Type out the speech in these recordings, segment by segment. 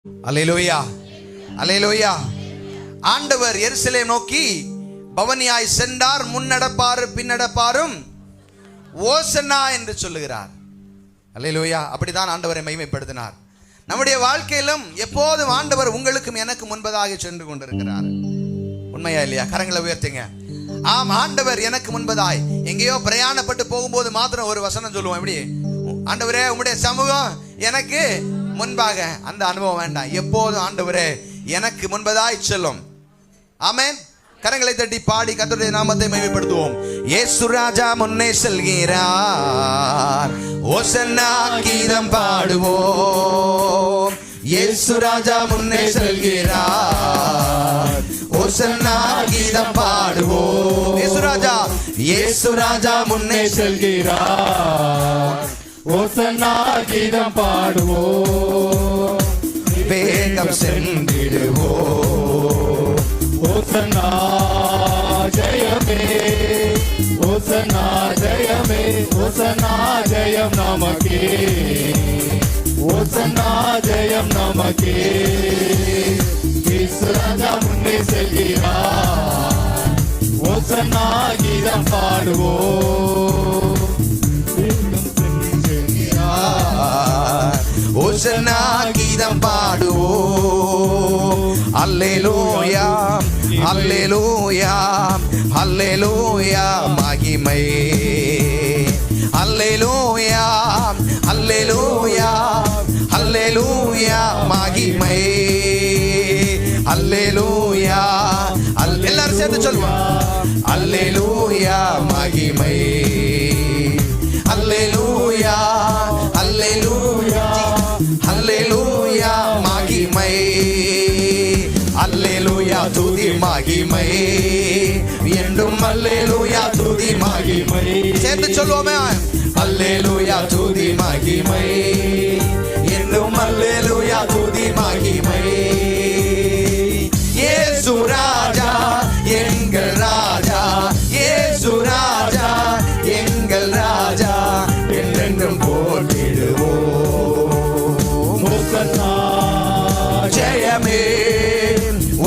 அல்லேலூயா, அல்லேலூயா. ஆண்டவர் எருசலேம் நோக்கி பவனியாய் சென்றார். முன்னடப்பாரு பின்னடப்பாரும் ஓசன்னா என்று சொல்லுகிறார். அல்லேலூயா. அப்படிதான் ஆண்டவரை மகிமைப்படுத்தினார். நம்முடைய வாழ்க்கையிலும் எப்போதும் ஆண்டவர் உங்களுக்கும் எனக்கு முன்பதாக சென்று கொண்டிருக்கிறார். உண்மையா இல்லையா? கரங்களை உயர்த்துங்க. ஆம், ஆண்டவர் எனக்கு முன்பதாய். எங்கேயோ பிரயாணப்பட்டு போகும்போது மாத்திரம் ஒரு வசனம் சொல்லுவோம், எப்படி? ஆண்டவரே உம்முடைய சமூகம் எனக்கு முன்பாக. அந்த அனுபவம் வேண்டாம். எப்போதும் ஆண்டவரே எனக்கு முன்பதாய் செல்லும். ஆமென். கரங்களை தட்டி பாடி கர்த்தருடைய நாமத்தை மகிமைப்படுத்துவோம். இயேசு ராஜா முன்னே செல்கிறார், ஓசன்னா கீதம் பாடுவோம். இயேசு ராஜா முன்னே செல்கிறார், ஓசன்னா கீதம் பாடுவோம். இயேசு ராஜா முன்னே செல்கிறார், ஓசன்னா கீதம் பாடுவோம். வேகம் சென்றிடுவோம். ஓசன்னா ஜெயமே, ஓசன்னா ஜெயமே, ஓசன்னா ஜெயம் நமக்கே, ஓசன்னா ஜெயம் நமக்கே. இயேசு ராஜா முன்னே செல்கிறார், ஓசன்னா கீதம் பாடுவோம். ஓசன்னா கீதம் பாடுவோம். அல்லேலூயா, அல்லேலூயா, அல்லேலூயா மகிமை. அல்லேலூயா, அல்லேலூயா, அல்லேலூயா மகிமை. அல்லேலூயா, எல்லாரும் சேர்ந்து சொல்லுவோம். அல்லேலூயா மகிமை. அல்லேலூயா, அல்லேலூயா, அல்லேலூயா மகிமை. அல்லேலூயா துதி மகிமை என்றும். அல்லேலூயா துதி மகிமை. சேர்ந்து சொல்லுவோமே. அல்லேலூயா துதி மகிமை என்றும். அல்லேலூயா துதி மகிமை. இயேசு ராஜா எங்கள் ராஜா, இயேசு ராஜா எங்கள் ராஜா, என்றென்றும் போற்றிடுவோம். ஓசன்னா ஜெயமே,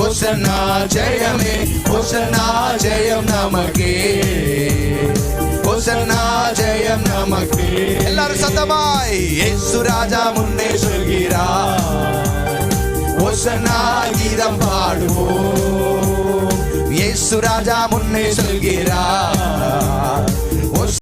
ஓசன்னா ஜெயமே, ஓசன்னா ஜெயம் நமக்கே, ஓசன்னா ஜெயம் நமக்கே. எல்லாரும் சத்தமாய். இயேசு ராஜா முன்னே சொல்கிறார், ஓசன்னா கீதம் பாடுவோம். இயேசு ராஜா முன்னே சொல்கிறார்.